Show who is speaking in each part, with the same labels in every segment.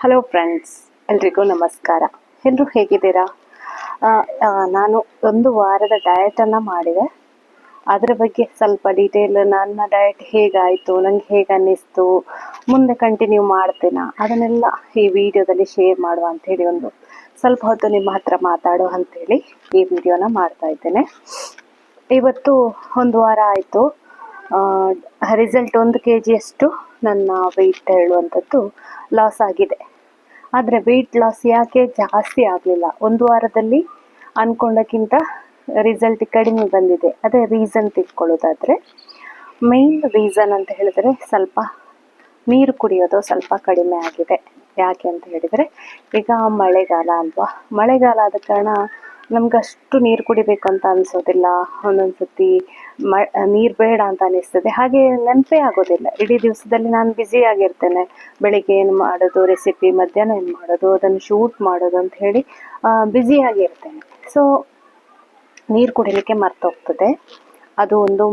Speaker 1: Hello friends, ಎಲ್ರಿಗೂ ನಮಸ್ಕಾರ. ಎಲ್ಲರೂ ಹೇಗಿದ್ದೀರಾ? ನಾನು ಒಂದು ವಾರದ ಡಯಟನ್ನು ಮಾಡಿದೆ. ಅದರ ಬಗ್ಗೆ ಸ್ವಲ್ಪ ಡೀಟೇಲ್, ನನ್ನ ಡಯಟ್ ಹೇಗಾಯಿತು, ನನಗೆ ಹೇಗೆ ಅನ್ನಿಸ್ತು, ಮುಂದೆ ಕಂಟಿನ್ಯೂ ಮಾಡ್ತೇನಾ, ಅದನ್ನೆಲ್ಲ ಈ ವಿಡಿಯೋದಲ್ಲಿ ಶೇರ್ ಮಾಡುವ ಅಂಥೇಳಿ ಒಂದು ಸ್ವಲ್ಪ ಹೊತ್ತು ನಿಮ್ಮ ಹತ್ರ ಮಾತಾಡೋ ಅಂಥೇಳಿ ಈ ವಿಡಿಯೋನ ಮಾಡ್ತಾ ಇದ್ದೇನೆ. ಇವತ್ತು ಒಂದು ವಾರ ಆಯಿತು. ರಿಸಲ್ಟ್ 1 kg ಅಷ್ಟು ನನ್ನ ವೆಯ್ಟ್ ಹೇಳುವಂಥದ್ದು ಲಾಸ್ ಆಗಿದೆ. ಆದರೆ ವೆಯ್ಟ್ ಲಾಸ್ ಯಾಕೆ ಜಾಸ್ತಿ ಆಗಲಿಲ್ಲ? ಒಂದು ವಾರದಲ್ಲಿ ಅಂದ್ಕೊಂಡಕ್ಕಿಂತ ರಿಸಲ್ಟ್ ಕಡಿಮೆ ಬಂದಿದೆ. ಅದೇ ರೀಸನ್ ತಿಳ್ಕೊಳ್ಳೋದಾದರೆ, ಮೇನ್ ರೀಸನ್ ಅಂತ ಹೇಳಿದರೆ ಸ್ವಲ್ಪ ನೀರು ಕುಡಿಯೋದು ಸ್ವಲ್ಪ ಕಡಿಮೆ ಆಗಿದೆ. ಯಾಕೆ ಅಂತ ಹೇಳಿದರೆ, ಈಗ ಮಳೆಗಾಲ ಅಲ್ವಾ, ಮಳೆಗಾಲ ಆದ ಕಾರಣ ನಮಗಷ್ಟು ನೀರು ಕುಡಿಬೇಕು ಅಂತ ಅನಿಸೋದಿಲ್ಲ. ಒಂದೊಂದು ಸತಿ ನೀರು ಬೇಡ ಅಂತ ಅನಿಸ್ತದೆ. ಹಾಗೆ ನೆನಪೇ ಆಗೋದಿಲ್ಲ. ಇಡೀ ದಿವಸದಲ್ಲಿ ನಾನು ಬ್ಯುಸಿಯಾಗಿರ್ತೇನೆ. ಬೆಳಿಗ್ಗೆ ಏನು ಮಾಡೋದು, ರೆಸಿಪಿ, ಮಧ್ಯಾಹ್ನ ಏನು ಮಾಡೋದು, ಅದನ್ನು ಶೂಟ್ ಮಾಡೋದು ಅಂತ ಹೇಳಿ ಬ್ಯುಸಿಯಾಗಿರ್ತೇನೆ. ಸೊ ನೀರು ಕುಡಿಲಿಕ್ಕೆ ಮರ್ತೋಗ್ತದೆ. ಅದು ಒಂದು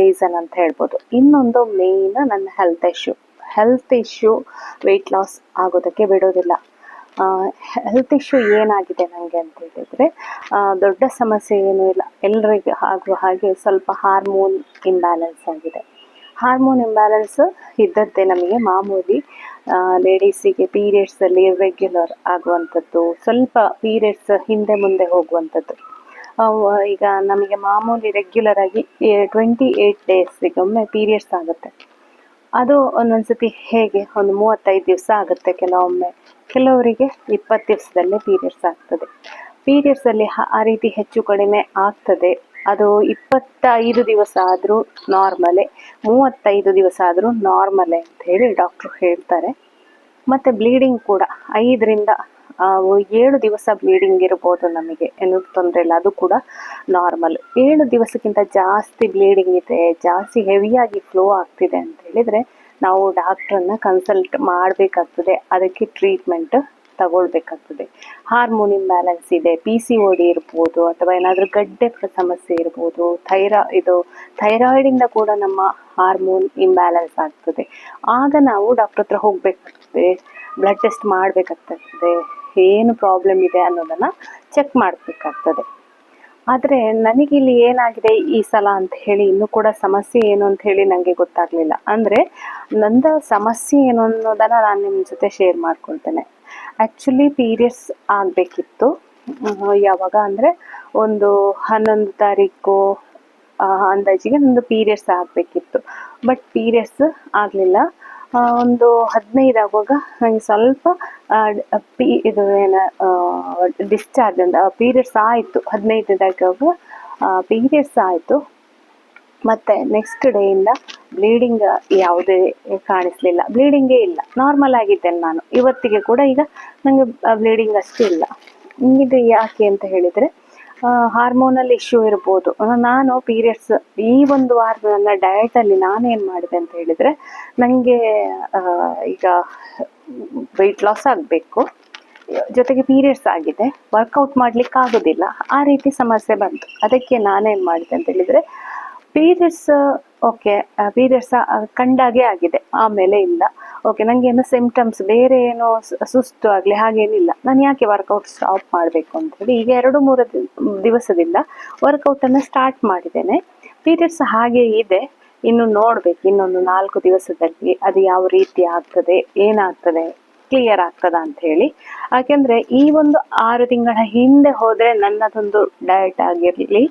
Speaker 1: ರೀಸನ್ ಅಂತ ಹೇಳ್ಬೋದು. ಇನ್ನೊಂದು ಮೇಯ್ನ್ ನನ್ನ ಹೆಲ್ತ್ ಇಶ್ಯೂ ವೆಯ್ಟ್ ಲಾಸ್ ಆಗೋದಕ್ಕೆ ಬಿಡೋದಿಲ್ಲ. ಹೆಲ್ತ್ ಇಶ್ಯೂ ಏನಾಗಿದೆ ನನಗೆ ಅಂತ ಹೇಳಿದರೆ, ದೊಡ್ಡ ಸಮಸ್ಯೆ ಏನೂ ಇಲ್ಲ. ಎಲ್ಲರಿಗೆ ಆಗುವ ಹಾಗೆ ಸ್ವಲ್ಪ ಹಾರ್ಮೋನ್ ಇಂಬ್ಯಾಲೆನ್ಸ್ ಆಗಿದೆ. ಹಾರ್ಮೋನ್ ಇಂಬ್ಯಾಲೆನ್ಸ್ ಇದ್ದದ್ದೇ ನಮಗೆ ಮಾಮೂಲಿ. ಲೇಡೀಸಿಗೆ ಪೀರಿಯಡ್ಸಲ್ಲಿ ಇರ್ರೆಗ್ಯುಲರ್ ಆಗುವಂಥದ್ದು, ಸ್ವಲ್ಪ ಪೀರಿಯಡ್ಸ್ ಹಿಂದೆ ಮುಂದೆ ಹೋಗುವಂಥದ್ದು. ಈಗ ನಮಗೆ ಮಾಮೂಲಿ ರೆಗ್ಯುಲರ್ ಆಗಿ 28 ಡೇಸಿಗೊಮ್ಮೆ ಪೀರಿಯಡ್ಸ್ ಆಗುತ್ತೆ. ಅದು ಒಂದೊಂದ್ಸತಿ ಹೇಗೆ ಒಂದು 35 ದಿವಸ ಆಗುತ್ತೆ, ಕೆಲವರಿಗೆ 20 ದಿವಸದಲ್ಲೇ ಪೀರಿಯಡ್ಸ್ ಆಗ್ತದೆ. ಪೀರಿಯಡ್ಸಲ್ಲಿ ಆ ರೀತಿ ಹೆಚ್ಚು ಕಡಿಮೆ ಆಗ್ತದೆ. ಅದು 25 ದಿವಸ ಆದರೂ ನಾರ್ಮಲೇ, 35 ದಿವಸ ಆದರೂ ನಾರ್ಮಲೇ ಅಂತ ಹೇಳಿ ಡಾಕ್ಟ್ರು ಹೇಳ್ತಾರೆ. ಮತ್ತು ಬ್ಲೀಡಿಂಗ್ ಕೂಡ 5ರಿಂದ 7 ದಿವಸ ಬ್ಲೀಡಿಂಗ್ ಇರ್ಬೋದು. ನಮಗೆ ಏನೂ ತೊಂದರೆ ಇಲ್ಲ, ಅದು ಕೂಡ ನಾರ್ಮಲ್. 7 ದಿವಸಕ್ಕಿಂತ ಜಾಸ್ತಿ ಬ್ಲೀಡಿಂಗ್ ಇದೆ, ಜಾಸ್ತಿ ಹೆವಿಯಾಗಿ ಫ್ಲೋ ಆಗ್ತಿದೆ ಅಂತ ಹೇಳಿದರೆ ನಾವು ಡಾಕ್ಟ್ರನ್ನ ಕನ್ಸಲ್ಟ್ ಮಾಡಬೇಕಾಗ್ತದೆ. ಅದಕ್ಕೆ ಟ್ರೀಟ್ಮೆಂಟ್ ತಗೊಳ್ಬೇಕಾಗ್ತದೆ. ಹಾರ್ಮೋನ್ ಇಂಬ್ಯಾಲೆನ್ಸ್ ಇದೆ, PCOD ಇರ್ಬೋದು, ಅಥವಾ ಏನಾದರೂ ಗಡ್ಡೆ ಸಮಸ್ಯೆ ಇರ್ಬೋದು, ಥೈರಾಯ್ಡಿಂದ ಕೂಡ ನಮ್ಮ ಹಾರ್ಮೋನ್ ಇಂಬ್ಯಾಲೆನ್ಸ್ ಆಗ್ತದೆ. ಆಗ ನಾವು ಡಾಕ್ಟ್ರ್ ಹತ್ರ ಹೋಗಬೇಕಾಗ್ತದೆ, ಬ್ಲಡ್ ಟೆಸ್ಟ್ ಮಾಡಬೇಕಾಗ್ತದೆ, ಏನು ಪ್ರಾಬ್ಲಮ್ ಇದೆ ಅನ್ನೋದನ್ನು ಚೆಕ್ ಮಾಡಬೇಕಾಗ್ತದೆ. ಆದರೆ ನನಗಿಲ್ಲಿ ಏನಾಗಿದೆ ಈ ಸಲ ಅಂತ ಹೇಳಿ, ಇನ್ನೂ ಕೂಡ ಸಮಸ್ಯೆ ಏನು ಅಂತ ಹೇಳಿ ನನಗೆ ಗೊತ್ತಾಗಲಿಲ್ಲ. ಅಂದರೆ ನಂದು ಸಮಸ್ಯೆ ಏನು ಅನ್ನೋದನ್ನು ನಾನು ನಿಮ್ಮ ಜೊತೆ ಶೇರ್ ಮಾಡ್ಕೊಳ್ತೇನೆ. ಆ್ಯಕ್ಚುಲಿ ಪೀರಿಯಡ್ಸ್ ಆಗಬೇಕಿತ್ತು. ಯಾವಾಗ ಅಂದರೆ ಒಂದು 11 ತಾರೀಕು ಅಂದಾಜಿಗೆ ನಂದು ಪೀರಿಯಡ್ಸ್ ಆಗಬೇಕಿತ್ತು. ಬಟ್ ಪೀರಿಯಡ್ಸ್ ಆಗಲಿಲ್ಲ. ಒಂದು 15 ಆಗುವಾಗ ನನಗೆ ಸ್ವಲ್ಪ ಡಿಸ್ಚಾರ್ಜ್ ಅಂತ ಪೀರಿಯಡ್ಸ್ ಆಯಿತು. 15 ಪೀರಿಯಡ್ಸ್ ಆಯಿತು. ಮತ್ತು ನೆಕ್ಸ್ಟ್ ಡೇಯಿಂದ ಬ್ಲೀಡಿಂಗ್ ಯಾವುದೇ ಕಾಣಿಸಲಿಲ್ಲ, ಬ್ಲೀಡಿಂಗೇ ಇಲ್ಲ. ನಾರ್ಮಲ್ ಆಗಿದ್ದೇನೆ ನಾನು ಇವತ್ತಿಗೆ ಕೂಡ. ಈಗ ನನಗೆ ಬ್ಲೀಡಿಂಗ್ ಅಷ್ಟು ಇಲ್ಲ. ಇದು ಯಾಕೆ ಅಂತ ಹೇಳಿದರೆ, ಹಾರ್ಮೋನಲ್ ಇಶ್ಯೂ ಇರ್ಬೋದು. ನಾನು ಪೀರಿಯಡ್ಸ್ ಈ ಒಂದು ವಾರದ ನನ್ನ ಡಯಟಲ್ಲಿ ನಾನೇನು ಮಾಡಿದೆ ಅಂತ ಹೇಳಿದರೆ, ನನಗೆ ಈಗ ವೆಯ್ಟ್ ಲಾಸ್ ಆಗಬೇಕು, ಜೊತೆಗೆ ಪೀರಿಯಡ್ಸ್ ಆಗಿದೆ, ವರ್ಕೌಟ್ ಮಾಡಲಿಕ್ಕೆ ಆಗೋದಿಲ್ಲ, ಆ ರೀತಿ ಸಮಸ್ಯೆ ಬಂತು. ಅದಕ್ಕೆ ನಾನೇನು ಮಾಡಿದೆ ಅಂತ ಹೇಳಿದರೆ, ಪೀರಿಯಡ್ಸ್ ಪೀರಿಯಡ್ಸ್ ಕಂಡಾಗೆ ಆಗಿದೆ, ಆಮೇಲೆ ಇಲ್ಲ. ನನಗೆ ಏನು ಸಿಂಪ್ಟಮ್ಸ್ ಬೇರೆ ಏನೋ ಸುಸ್ತು ಆಗಲಿ ಹಾಗೇನಿಲ್ಲ. ನಾನು ಯಾಕೆ ವರ್ಕೌಟ್ ಸ್ಟಾಪ್ ಮಾಡಬೇಕು ಅಂತೇಳಿ ಈಗ 2-3 ದಿವಸದಿಂದ ವರ್ಕೌಟನ್ನು ಸ್ಟಾರ್ಟ್ ಮಾಡಿದ್ದೇನೆ. ಪೀರಿಯಡ್ಸ್ ಹಾಗೆ ಇದೆ. ಇನ್ನು ನೋಡಬೇಕು, ಇನ್ನೊಂದು 4 ದಿವಸದಲ್ಲಿ ಅದು ಯಾವ ರೀತಿ ಆಗ್ತದೆ, ಏನಾಗ್ತದೆ, ಕ್ಲಿಯರ್ ಆಗ್ತದ ಅಂತ ಹೇಳಿ. ಯಾಕೆಂದರೆ ಈ ಒಂದು 6 ತಿಂಗಳ ಹಿಂದೆ ಹೋದರೆ ನನ್ನದೊಂದು ಡಯಟ್ ಆಗಿರಲಿ,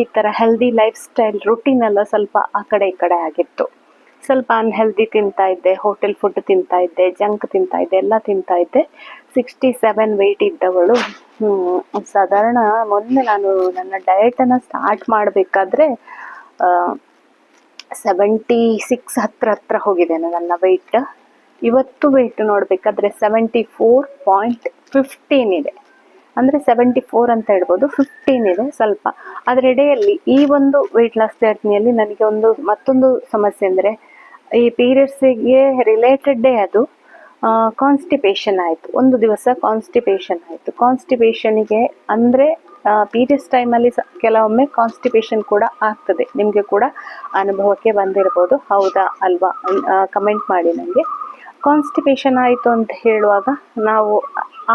Speaker 1: ಈ ಥರ ಹೆಲ್ದಿ ಲೈಫ್ ಸ್ಟೈಲ್ ರುಟೀನ್ ಎಲ್ಲ ಸ್ವಲ್ಪ ಆ ಕಡೆ ಈ ಕಡೆ ಆಗಿತ್ತು. ಸ್ವಲ್ಪ ಅನ್ಹೆಲ್ದಿ ತಿಂತಾ ಇದ್ದೆ, ಹೋಟೆಲ್ ಫುಡ್ ತಿಂತಾ ಇದ್ದೆ, ಜಂಕ್ ತಿಂತಾ ಇದ್ದೆ, ಎಲ್ಲ ತಿಂತಾ ಇದ್ದೆ. 67 ವೆಯ್ಟ್ ಇದ್ದವಳು ಸಾಧಾರಣ ಮೊನ್ನೆ ನಾನು ನನ್ನ ಡಯಟನ್ನು ಸ್ಟಾರ್ಟ್ ಮಾಡಬೇಕಾದ್ರೆ 76 ಹತ್ರ ಹೋಗಿದ್ದೇನೆ ನನ್ನ ವೆಯ್ಟ್. ಇವತ್ತು ವೆಯ್ಟ್ ನೋಡಬೇಕಾದ್ರೆ 74.15 ಇದೆ. ಅಂದರೆ 74 ಅಂತ ಹೇಳ್ಬೋದು, 15 ಇದೆ ಸ್ವಲ್ಪ. ಅದರ ಎಡೆಯಲ್ಲಿ ಈ ಒಂದು ವೆಯ್ಟ್ ಲಾಸ್ ಜರ್ನಿಯಲ್ಲಿ ನನಗೆ ಮತ್ತೊಂದು ಸಮಸ್ಯೆ ಅಂದರೆ, ಈ ಪೀರಿಯಡ್ಸಿಗೆ ರಿಲೇಟೆಡ್ಡೇ ಅದು ಕಾನ್ಸ್ಟಿಪೇಷನ್ ಆಯಿತು. ಒಂದು ದಿವಸ ಕಾನ್ಸ್ಟಿಪೇಷನ್ ಆಯಿತು. ಕಾನ್ಸ್ಟಿಪೇಷನಿಗೆ ಅಂದರೆ ಪೀರಿಯಡ್ಸ್ ಟೈಮಲ್ಲಿ ಕೆಲವೊಮ್ಮೆ ಕಾನ್ಸ್ಟಿಪೇಷನ್ ಕೂಡ ಆಗ್ತದೆ. ನಿಮಗೆ ಕೂಡ ಅನುಭವಕ್ಕೆ ಬಂದಿರ್ಬೋದು, ಹೌದಾ ಅಲ್ವಾ? ಕಮೆಂಟ್ ಮಾಡಿ ನನಗೆ. ಕಾನ್ಸ್ಟಿಪೇಷನ್ ಆಯಿತು ಅಂತ ಹೇಳುವಾಗ ನಾವು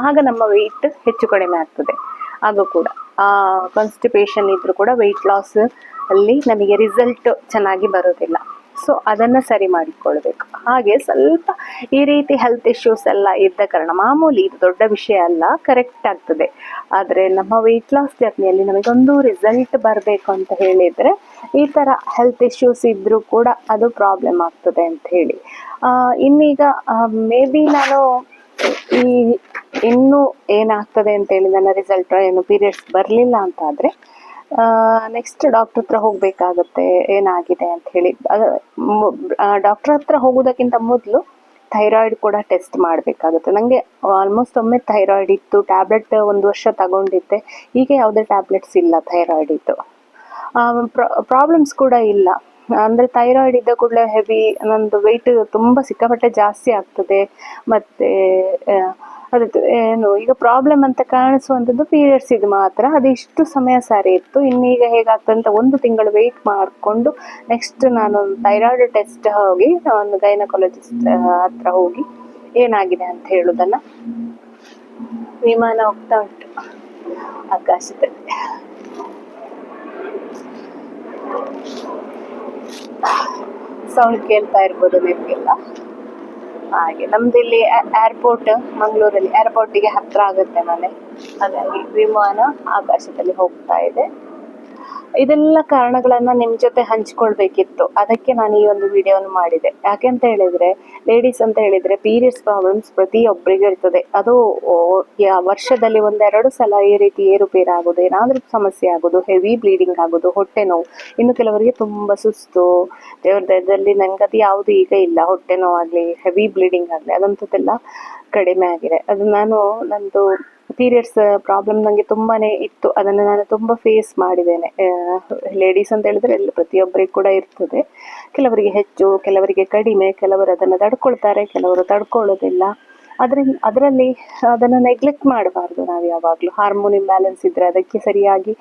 Speaker 1: ಆಗ ನಮ್ಮ ವೆಯ್ಟ್ ಹೆಚ್ಚು ಕಡಿಮೆ ಆಗ್ತದೆ. ಆಗ ಕೂಡ ಕಾನ್ಸ್ಟಿಪೇಷನ್ ಇದ್ರೂ ಕೂಡ ವೆಯ್ಟ್ ಲಾಸ್ ಅಲ್ಲಿ ನಮಗೆ ರಿಸಲ್ಟ್ ಚೆನ್ನಾಗಿ ಬರೋದಿಲ್ಲ. ಸೊ ಅದನ್ನು ಸರಿ ಮಾಡಿಕೊಳ್ಬೇಕು. ಹಾಗೆ ಸ್ವಲ್ಪ ಈ ರೀತಿ ಹೆಲ್ತ್ ಇಶ್ಯೂಸ್ ಎಲ್ಲ ಇದ್ದ ಕಾರಣ, ಮಾಮೂಲಿ, ಇದು ದೊಡ್ಡ ವಿಷಯ ಅಲ್ಲ, ಕರೆಕ್ಟ್ ಆಗ್ತದೆ. ಆದರೆ ನಮ್ಮ ವೆಯ್ಟ್ ಲಾಸ್ ಜರ್ನಿಯಲ್ಲಿ ನಮಗೊಂದು ರಿಸಲ್ಟ್ ಬರಬೇಕು ಅಂತ ಹೇಳಿದರೆ ಈ ಥರ ಹೆಲ್ತ್ ಇಶ್ಯೂಸ್ ಇದ್ದರೂ ಕೂಡ ಅದು ಪ್ರಾಬ್ಲಮ್ ಆಗ್ತದೆ ಅಂತ ಹೇಳಿ. ಇನ್ನೀಗ ಮೇ ಬಿ ನಾನು ಈ ಇನ್ನೂ ಏನಾಗ್ತದೆ ಅಂತೇಳಿ ನನ್ನ ರಿಸಲ್ಟ್ ಏನು ಪೀರಿಯಡ್ಸ್ ಬರಲಿಲ್ಲ ಅಂತಾದರೆ ನೆಕ್ಸ್ಟ್ ಡಾಕ್ಟ್ರ್ ಹತ್ರ ಹೋಗಬೇಕಾಗತ್ತೆ ಏನಾಗಿದೆ ಅಂತ ಹೇಳಿ. ಡಾಕ್ಟ್ರ್ ಹತ್ರ ಹೋಗೋದಕ್ಕಿಂತ ಮೊದಲು ಥೈರಾಯ್ಡ್ ಕೂಡ ಟೆಸ್ಟ್ ಮಾಡಬೇಕಾಗುತ್ತೆ. ನನಗೆ ಆಲ್ಮೋಸ್ಟ್ ಒಮ್ಮೆ ಥೈರಾಯ್ಡ್ ಇತ್ತು, ಟ್ಯಾಬ್ಲೆಟ್ 1 ವರ್ಷ ತಗೊಂಡಿದ್ದೆ. ಈಗ ಯಾವುದೇ ಟ್ಯಾಬ್ಲೆಟ್ಸ್ ಇಲ್ಲ ಥೈರಾಯ್ಡ್ ಇತ್ತು. ಪ್ರಾಬ್ಲಮ್ಸ್ ಕೂಡ ಇಲ್ಲ. ಅಂದರೆ ಥೈರಾಯ್ಡ್ ಇದ್ದ ಕೂಡಲೇ ಹೆವಿ, ನಂದು ವೆಯ್ಟ್ ತುಂಬ ಸಿಕ್ಕಾಪಟ್ಟೆ ಜಾಸ್ತಿ ಆಗ್ತದೆ. ಮತ್ತು ಅದು ಏನು ಈಗ ಪ್ರಾಬ್ಲಮ್ ಅಂತ ಕಾಣಿಸುವಂಥದ್ದು ಪೀರಿಯಡ್ಸ್ ಇದು ಮಾತ್ರ. ಅದು ಇಷ್ಟು ಸಮಯ ಸರಿ ಇತ್ತು. ಇನ್ನೀಗ ಹೇಗಾಗ್ತದೆ ಅಂತ 1 ತಿಂಗಳು ವೆಯ್ಟ್ ಮಾಡಿಕೊಂಡು ನೆಕ್ಸ್ಟ್ ನಾನು ಥೈರಾಯ್ಡ್ ಟೆಸ್ಟ್ ಹೋಗಿ ಒಂದು ಗೈನಕಾಲಜಿಸ್ಟ್ ಹತ್ರ ಹೋಗಿ ಏನಾಗಿದೆ ಅಂತ ಹೇಳೋದನ್ನು. ವಿಮಾನ ಹೋಗ್ತಾ ಉಂಟು ಆಕಾಶದಲ್ಲಿ. ಸೌಂಡ್ ಕೇಳ್ತಾ ಇರ್ಬೋದು ನಿಮಗೆಲ್ಲ. ಹಾಗೆ ನಮ್ದು ಇಲ್ಲಿ ಏರ್ಪೋರ್ಟ್, ಮಂಗಳೂರಲ್ಲಿ ಏರ್ಪೋರ್ಟಿಗೆ ಹತ್ರ ಆಗುತ್ತೆ ಮನೆ, ಹಾಗಾಗಿ ವಿಮಾನ ಆಕಾಶದಲ್ಲಿ ಹೋಗ್ತಾ ಇದೆ. ಇದೆಲ್ಲ ಕಾರಣಗಳನ್ನು ನಿಮ್ಮ ಜೊತೆ ಹಂಚ್ಕೊಳ್ಬೇಕಿತ್ತು, ಅದಕ್ಕೆ ನಾನು ಈ ಒಂದು ವಿಡಿಯೋನ ಮಾಡಿದೆ. ಯಾಕೆ ಅಂತ ಹೇಳಿದರೆ, ಲೇಡೀಸ್ ಅಂತ ಹೇಳಿದರೆ ಪೀರಿಯಡ್ಸ್ ಪ್ರಾಬ್ಲಮ್ಸ್ ಪ್ರತಿಯೊಬ್ಬರಿಗೂ ಇರ್ತದೆ. ಅದು ವರ್ಷದಲ್ಲಿ 1-2 ಸಲ ಈ ರೀತಿ ಏರುಪೇರು ಆಗೋದು, ಏನಾದರೂ ಸಮಸ್ಯೆ ಆಗೋದು, ಹೆವಿ ಬ್ಲೀಡಿಂಗ್ ಆಗೋದು, ಹೊಟ್ಟೆ ನೋವು. ಇನ್ನು ಕೆಲವರಿಗೆ ತುಂಬ ಸುಸ್ತು. ದೇವ್ರ ದಯದಲ್ಲಿ ನನಗದು ಯಾವುದು ಈಗ ಇಲ್ಲ, ಹೊಟ್ಟೆ ನೋವಾಗಲಿ ಹೆವಿ ಬ್ಲೀಡಿಂಗ್ ಆಗಲಿ ಅದಂಥದ್ದೆಲ್ಲ ಕಡಿಮೆ ಆಗಿದೆ. ಅದು ನಂದು ಪೀರಿಯಡ್ಸ್ ಪ್ರಾಬ್ಲಮ್ ನನಗೆ ತುಂಬಾ ಇತ್ತು. ಅದನ್ನು ನಾನು ತುಂಬ ಫೇಸ್ ಮಾಡಿದ್ದೇನೆ. ಲೇಡೀಸ್ ಅಂತ ಹೇಳಿದ್ರೆ ಪ್ರತಿಯೊಬ್ಬರಿಗೆ ಕೂಡ ಇರ್ತದೆ. ಕೆಲವರಿಗೆ ಹೆಚ್ಚು, ಕೆಲವರಿಗೆ ಕಡಿಮೆ, ಕೆಲವರು ಅದನ್ನು ತಡ್ಕೊಳ್ತಾರೆ, ಕೆಲವರು ತಡ್ಕೊಳ್ಳೋದಿಲ್ಲ. ಅದರಲ್ಲಿ ಅದನ್ನು ನೆಗ್ಲೆಕ್ಟ್ ಮಾಡಬಾರ್ದು ನಾವು ಯಾವಾಗಲೂ. ಹಾರ್ಮೋನ್ ಇಂಬ್ಯಾಲೆನ್ಸ್ ಇದ್ದರೆ ಅದಕ್ಕೆ ಸರಿಯಾಗಿ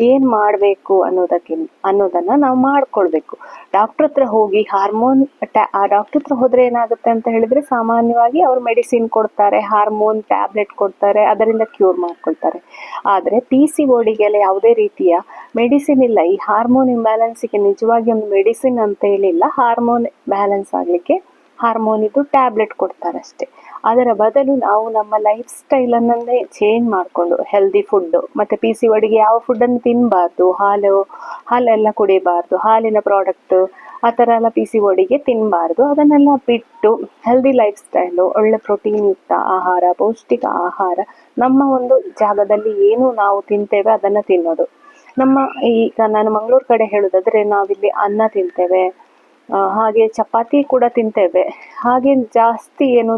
Speaker 1: ಏನು ಮಾಡಬೇಕು ಅನ್ನೋದನ್ನು ನಾವು ಮಾಡಿಕೊಳ್ಬೇಕು. ಡಾಕ್ಟ್ರ್ ಹತ್ರ ಹೋಗಿ ಆ ಡಾಕ್ಟ್ರ್ ಹತ್ರ ಹೋದರೆ ಏನಾಗುತ್ತೆ ಅಂತ ಹೇಳಿದರೆ, ಸಾಮಾನ್ಯವಾಗಿ ಅವರು ಮೆಡಿಸಿನ್ ಕೊಡ್ತಾರೆ, ಹಾರ್ಮೋನ್ ಟ್ಯಾಬ್ಲೆಟ್ ಕೊಡ್ತಾರೆ, ಅದರಿಂದ ಕ್ಯೂರ್ ಮಾಡ್ಕೊಳ್ತಾರೆ. ಆದರೆ PCODಗೆಲ್ಲ ಯಾವುದೇ ರೀತಿಯ ಮೆಡಿಸಿನ್ ಇಲ್ಲ. ಈ ಹಾರ್ಮೋನ್ ಇಂಬ್ಯಾಲೆನ್ಸಿಗೆ ನಿಜವಾಗಿ ಒಂದು ಮೆಡಿಸಿನ್ ಅಂತ ಹೇಳಿಲ್ಲ. ಹಾರ್ಮೋನ್ ಬ್ಯಾಲೆನ್ಸ್ ಆಗಲಿಕ್ಕೆ ಹಾರ್ಮೋನಿದು ಟ್ಯಾಬ್ಲೆಟ್ ಕೊಡ್ತಾರೆ ಅಷ್ಟೇ. ಅದರ ಬದಲು ನಾವು ನಮ್ಮ ಲೈಫ್ ಸ್ಟೈಲನ್ನೇ ಚೇಂಜ್ ಮಾಡಿಕೊಂಡು ಹೆಲ್ದಿ ಫುಡ್ಡು, ಮತ್ತು PCODಗೆ ಯಾವ ಫುಡ್ಡನ್ನು ತಿನ್ನಬಾರ್ದು, ಹಾಲೆಲ್ಲ ಕುಡಿಬಾರ್ದು, ಹಾಲಿನ ಪ್ರಾಡಕ್ಟು ಆ ಥರ ಎಲ್ಲ PCODಗೆ ತಿನ್ನಬಾರ್ದು. ಅದನ್ನೆಲ್ಲ ಬಿಟ್ಟು ಹೆಲ್ದಿ ಲೈಫ್ ಸ್ಟೈಲು, ಒಳ್ಳೆ ಪ್ರೋಟೀನ್ ಯುಕ್ತ ಆಹಾರ, ಪೌಷ್ಟಿಕ ಆಹಾರ, ನಮ್ಮ ಒಂದು ಜಾಗದಲ್ಲಿ ಏನು ನಾವು ತಿಂತೇವೆ ಅದನ್ನು ತಿನ್ನೋದು. ಈಗ ನಾನು ಮಂಗಳೂರು ಕಡೆ ಹೇಳೋದಾದರೆ ನಾವಿಲ್ಲಿ ಅನ್ನ ತಿಂತೇವೆ, ಹಾಗೆ ಚಪಾತಿ ಕೂಡ ತಿಂತೇವೆ. ಹಾಗೆ ಜಾಸ್ತಿ ಏನು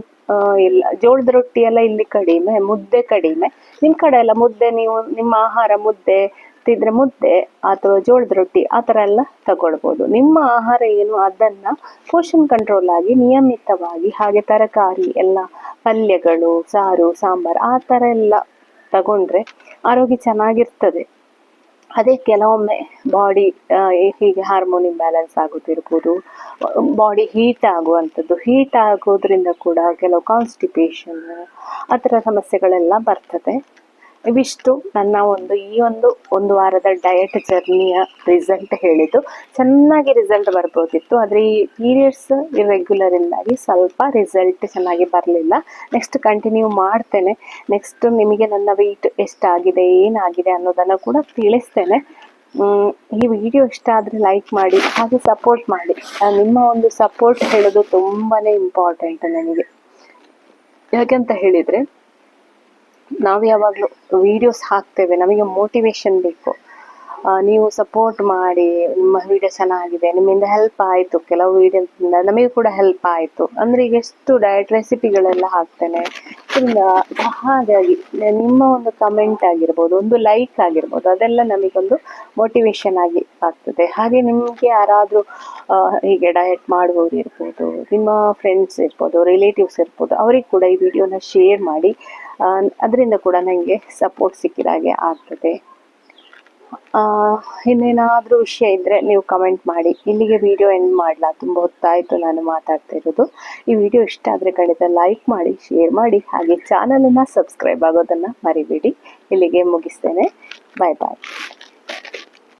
Speaker 1: ಇಲ್ಲ. ಜೋಳದ ರೊಟ್ಟಿ ಎಲ್ಲ ಇಲ್ಲಿ ಕಡಿಮೆ, ಮುದ್ದೆ ಕಡಿಮೆ. ನಿಮ್ಮ ಕಡೆ ಎಲ್ಲ ಮುದ್ದೆ, ನೀವು ನಿಮ್ಮ ಆಹಾರ ಮುದ್ದೆ ತಿಂದರೆ ಮುದ್ದೆ ಅಥವಾ ಜೋಳದ ರೊಟ್ಟಿ ಆ ಥರ ಎಲ್ಲ ತಗೊಳ್ಬೋದು. ನಿಮ್ಮ ಆಹಾರ ಏನು ಅದನ್ನು ಪೋಷನ್ ಕಂಟ್ರೋಲ್ ಆಗಿ ನಿಯಮಿತವಾಗಿ, ಹಾಗೆ ತರಕಾರಿ ಎಲ್ಲ, ಪಲ್ಯಗಳು, ಸಾರು, ಸಾಂಬಾರು ಆ ಥರ ಎಲ್ಲ ತಗೊಂಡ್ರೆ ಆರೋಗ್ಯ ಚೆನ್ನಾಗಿರ್ತದೆ. ಅದೇ ಕೆಲವೊಮ್ಮೆ ಬಾಡಿ ಹೀಗೆ ಹಾರ್ಮೋನ್ ಇಂಬ್ಯಾಲೆನ್ಸ್ ಆಗೋದಿರ್ಬೋದು, ಬಾಡಿ ಹೀಟ್ ಆಗುವಂಥದ್ದು, ಹೀಟ್ ಆಗೋದ್ರಿಂದ ಕೂಡ ಕೆಲವು ಕಾನ್ಸ್ಟಿಪೇಷನ್ ಆ ಥರ ಸಮಸ್ಯೆಗಳೆಲ್ಲ ಬರ್ತದೆ. ಇವಿಷ್ಟು ನನ್ನ ಒಂದು ವಾರದ ಡಯಟ್ ಜರ್ನಿಯ ರಿಸಲ್ಟ್ ಹೇಳಿದ್ದು. ಚೆನ್ನಾಗಿ ರಿಸಲ್ಟ್ ಬರ್ಬೋದಿತ್ತು, ಆದರೆ ಈ ಪೀರಿಯಡ್ಸ್ ಇರ್ರೆಗ್ಯುಲರಿಂದಾಗಿ ಸ್ವಲ್ಪ ರಿಸಲ್ಟ್ ಚೆನ್ನಾಗಿ ಬರಲಿಲ್ಲ. ನೆಕ್ಸ್ಟ್ ಕಂಟಿನ್ಯೂ ಮಾಡ್ತೇನೆ. ನೆಕ್ಸ್ಟ್ ನಿಮಗೆ ನನ್ನ ವೆಯ್ಟ್ ಎಷ್ಟಾಗಿದೆ, ಏನಾಗಿದೆ ಅನ್ನೋದನ್ನು ಕೂಡ ತಿಳಿಸ್ತೇನೆ. ಈ ವಿಡಿಯೋ ಇಷ್ಟ ಆದರೆ ಲೈಕ್ ಮಾಡಿ, ಹಾಗೆ ಸಪೋರ್ಟ್ ಮಾಡಿ. ನಿಮ್ಮ ಒಂದು ಸಪೋರ್ಟ್ ಹೇಳೋದು ತುಂಬಾ ಇಂಪಾರ್ಟೆಂಟ್ ನನಗೆ. ಯಾಕೆಂತ ಹೇಳಿದರೆ, ನಾವು ಯಾವಾಗಲೂ ವಿಡಿಯೋಸ್ ಹಾಕ್ತೇವೆ, ನಮಗೆ ಮೋಟಿವೇಶನ್ ಬೇಕು. ನೀವು ಸಪೋರ್ಟ್ ಮಾಡಿ, ನಿಮ್ಮ ವಿಡಿಯೋ ಚೆನ್ನಾಗಿದೆ, ನಿಮ್ಮಿಂದ ಹೆಲ್ಪ್ ಆಯಿತು, ಕೆಲವು ವಿಡಿಯೋದಿಂದ ನಮಗೆ ಕೂಡ ಹೆಲ್ಪ್ ಆಯಿತು ಅಂದರೆ ಈಗ ಎಷ್ಟು ಡಯಟ್ ರೆಸಿಪಿಗಳೆಲ್ಲ ಹಾಕ್ತೇನೆ. ಹಾಗಾಗಿ ನಿಮ್ಮ ಒಂದು ಕಮೆಂಟ್ ಆಗಿರ್ಬೋದು, ಒಂದು ಲೈಕ್ ಆಗಿರ್ಬೋದು, ಅದೆಲ್ಲ ನಮಗೊಂದು ಮೋಟಿವೇಶನ್ ಆಗಿ ಆಗ್ತದೆ. ಹಾಗೆ ನಿಮಗೆ ಯಾರಾದರೂ ಹೀಗೆ ಡಯಟ್ ಮಾಡುವವರು ಇರ್ಬೋದು, ನಿಮ್ಮ ಫ್ರೆಂಡ್ಸ್ ಇರ್ಬೋದು, ರಿಲೇಟಿವ್ಸ್ ಇರ್ಬೋದು, ಅವ್ರಿಗೆ ಕೂಡ ಈ ವಿಡಿಯೋನ ಶೇರ್ ಮಾಡಿ. ಅದರಿಂದ ಕೂಡ ನನಗೆ ಸಪೋರ್ಟ್ ಸಿಕ್ಕಿದಾಗೆ ಆಗ್ತದೆ. ಇನ್ನೇನಾದರೂ ವಿಷಯ ಇದ್ದರೆ ನೀವು ಕಮೆಂಟ್ ಮಾಡಿ. ಇಲ್ಲಿಗೆ ವಿಡಿಯೋ ಎಂಡ್ ಮಾಡಲ, ತುಂಬ ಹೊತ್ತಾಯಿತು ನಾನು ಮಾತಾಡ್ತಾ ಇರೋದು. ಈ ವಿಡಿಯೋ ಇಷ್ಟ ಆದರೆ ಖಂಡಿತ ಲೈಕ್ ಮಾಡಿ, ಶೇರ್ ಮಾಡಿ, ಹಾಗೆ ಚಾನಲನ್ನು ಸಬ್ಸ್ಕ್ರೈಬ್ ಆಗೋದನ್ನು ಮರಿಬೇಡಿ. ಇಲ್ಲಿಗೆ ಮುಗಿಸ್ತೇನೆ. ಬಾಯ್ ಬಾಯ್.